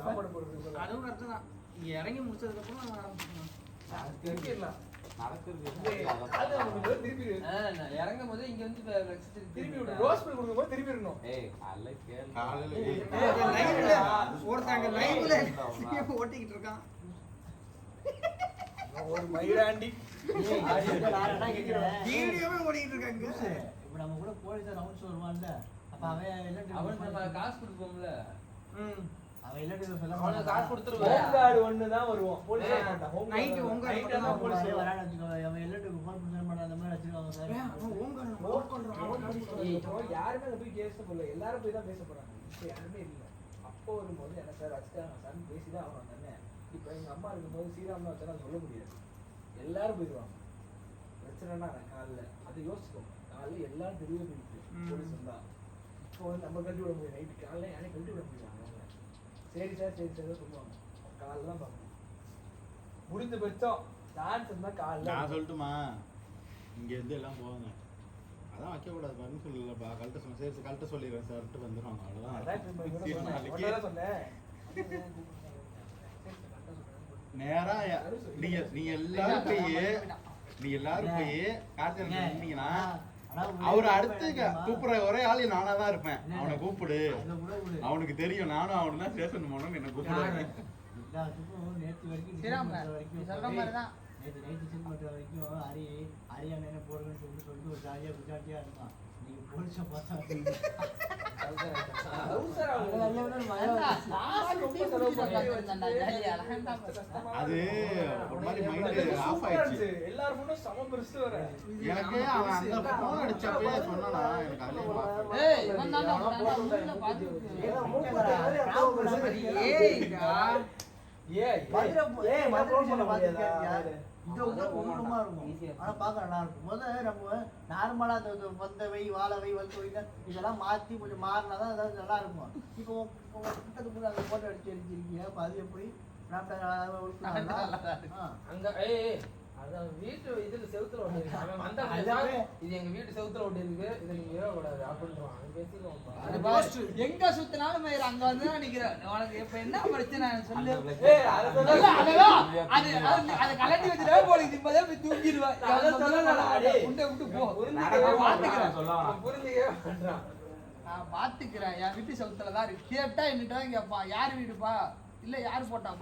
சாப்பாடு போடுறது அதுவும் கரெக்ட் தான். இங்க இறங்கி முடிச்சதுக்கு அப்புறம் ஆரம்பிச்சிடலாம். தெரிஞ்சிடலாம் இறங்கும் போது இங்க வந்து திருப்பி ரோஸ் மில்க் கொடுக்கும்போது திருப்பி இருக்கணும். ஒருத்தங்க லைவ்ல ஓட்டிக்கிட்டு இருக்கான் ஒரு மயிராண்டி வீடியோவே ஓடிக்கிட்டு இருக்காங்க. இப்ப நம்ம கூட போலீஸ் ரவுண்ட்ஸ் வருவான்ல, அப்ப அவன் காசு கொடுப்போம்ல. அவன் இல்லட்டு சொல்ல அவனுக்கு காசு கொடுத்துருவான். ஹோம் கார்டு ஒன்னு தான் வருவோம். போலீஸ் வர மாட்டான். ஹோம் நைட் ஹோம் கார்டு தான் போலீஸ் வரான்னு வச்சுக்கோ. அவன் இல்லட்டுக்கு ஃபோன் பண்ண மாட்டான், அந்த மாதிரி வச்சிருக்காங்க சார். ஹோம் கார்டு நோட் பண்றான். யாருமே அங்க போய் கேஸ் போடல. எல்லாரும் போய் தான் பேச போறாங்க. இப்ப யாருமே இல்ல. அப்போ வரும்போது என்ன சார் அடிச்சாங்க சார் பேசி தான் ஆகணும் தானே. இப்போ எங்க அம்மா இருக்கும்போது ஸ்ரீராம்னு வச்சா சொல்ல முடியாது. எல்லாரும் போயிடுவாங்க. பிரச்சனைனா காலைல அதை யோசிச்சுக்கோ. காலைல எல்லாரும் தெரிய போயிட்டு போலீஸ் வந்தா இப்போ வந்து நம்ம கட்டி விட முடியும். நைட்டு காலைல யாரையும் கட்டி விட முடியாது. சரி சார் சொல்லுவாங்க. காலைல தான் பார்க்கணும். முடிஞ்ச பட்சம் டான்ஸ் இருந்தா காலைல. நான் சொல்லட்டுமா, இங்க இருந்து எல்லாம் போவாங்க. அதான் வைக்க கூடாது பாருன்னு சொல்லலப்பா. கழட்ட சொன்ன சரி கழட்ட சொல்லிடுறேன் சார்ட்டு வந்துடுவாங்க. அவ்வளோதான் சொன்னேன். நேரா நீங்க எல்லாரும் போய் கார்த்திகை நின்னீங்கன்னா அவரு அடுத்து கூப்பிடுற ஒரே ஆள் நானா தான் இருப்பேன். அவனை கூப்பிடு, அவனுக்கு தெரியும் நானும் அவனு தான் ஸ்டேஷன் போனோம். என்ன கூப்பிடுவாங்க. நேற்று வரைக்கும் நேற்று நைட்டு சில் பண்ணுற வரைக்கும் ஹரியானா போடுறேன்னு சொல்லிட்டு ஒரு ஜாலியாக குஜாட்டியாக இருக்கான். நீங்க போலீஸை பார்த்தா அது ஒரு மாதிரி மைண்ட் ஆஃப் ஆயிடுச்சு. எல்லாரும் முன்னும் சம பெருசு வர எனக்கு அவன் அந்த போன் அடிச்சப்பே சொன்னானா எனக்கு நார்மலா வந்தவை வாழவை வந்தவை இதெல்லாம் மாத்தி கொஞ்சம் மாறினாதான் அதாவது நல்லா இருக்கும். இப்போ கிட்டத்துக்கு அந்த போட்டோ அடிச்சு அடிச்சிருக்கீங்க. அப்ப அது எப்படி அங்க அதான் வீட்டு இதுல செவுத்துல ஒண்ணு இருக்கு. அவன் வந்தா இது எங்க வீட்டு செவுத்துல ஒண்ணு இருக்கு, இதை நீங்க ஏறக்கூடாது அப்படின்றான். அவன் பேசிடுவான். எங்க சுத்தினாலும் அங்க வந்து நிக்கிறேன். உனக்கு இப்ப என்ன பிரச்சனை சொல்லு. அது கலட்டி வச்சுட்டா போலீஸ் இப்பதே போய் தூங்கிடுவேன். உண்டை விட்டு போ. புரிஞ்சுக்கவே பண்றான். நான் பாத்துக்கிறேன். என் வீட்டு செவுத்துலதான் இருக்கு. கேட்டா என்னட்டா கேட்பான். யாரு வீடுப்பா இல்ல யாரு போட்டான்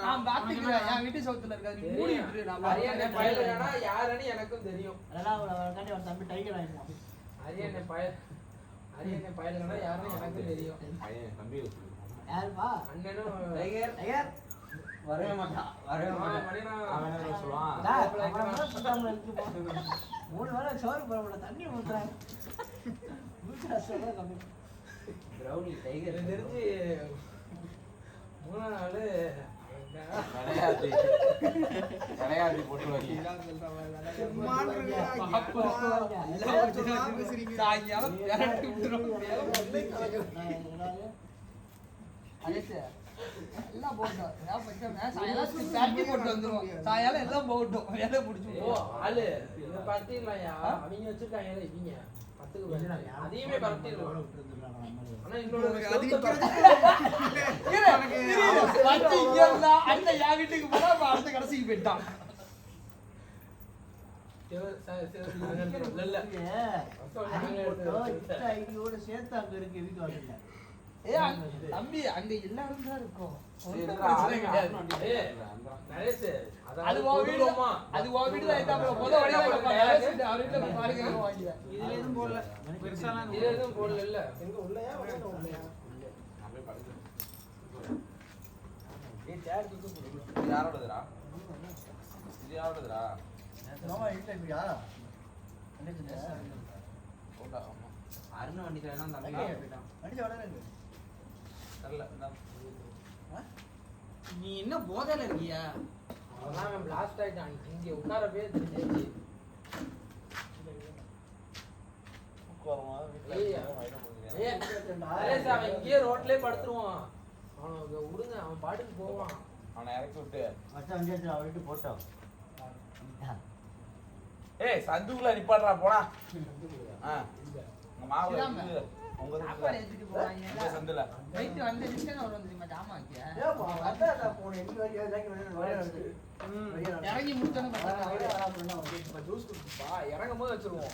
நான் பாத்துக்கிறேன். என் வீட்டு சவுத்துல இருக்காது. நீ மூடிட்டு நான் யாருன்னு எனக்கும் தெரியும். அதெல்லாம் தம்பி டைகர் ஆயிடுவான். அரியணை பயலுங்கன்னா யாருன்னு எனக்கும் தெரியும். யாருப்பா அண்ணனும் டைகர் வரவே மாட்டான். அவன் சொல்லுவான் 3 வேளை சோறு போட தண்ணி ஊத்துறாங்க. பிரவுனி டைகர் தெரிஞ்சு 3 நாள் கடையாத்தி போட்டு வைக்க எல்லாம் போட்டோம். சாயங்காலம் எல்லாம் போட்டோம். வேலை முடிச்சு ஆளு பத்திரலாம்யா. அவங்க வச்சிருக்காங்க இவங்க 10க்கு அதையுமே பரத்திடலாம். ஆனா இன்னொரு அண்ணன் என் வீட்டுக்கு போனா அடுத்த கடைசிக்கு போயிட்டான். சேர்த்து அங்க இருக்கு வீட்டு வாசல்ல. தம்பி அங்க எல்லாரும் தான் இருக்கும். அருண் வண்டி நீ என்ன போதையில இருக்கியா? அவன் பிளாஸ்ட் ஆயிட்டான். இங்க உட்காரவே தெரிஞ்சிருச்சு. அவன் இங்கேயே ரோட்லயே படுத்துருவான். அவனுக்கு விடுங்க, அவன் பாட்டுக்கு போவான். அவனை இறக்கி விட்டு அவர்கிட்ட போட்டோம். ஏய் சந்துக்குள்ள நிப்பாடுறா போடா. மாவு உங்க சாப்பாடு எடுத்துட்டு போவாங்க உங்க சந்துல போயிட்டு வந்து ரிட்டர்ன் வரும் தெரியுமா ஜாமாக்கு ஏப்பா, வந்தாடா போனேன். இன்னும் வரைக்கும் ஏதாச்சும் வேணும். இறங்கி முடிச்சோன்னு பார்த்தா இப்ப ஜூஸ் குடிச்சுப்பா இறங்கும் போது வச்சிருவோம்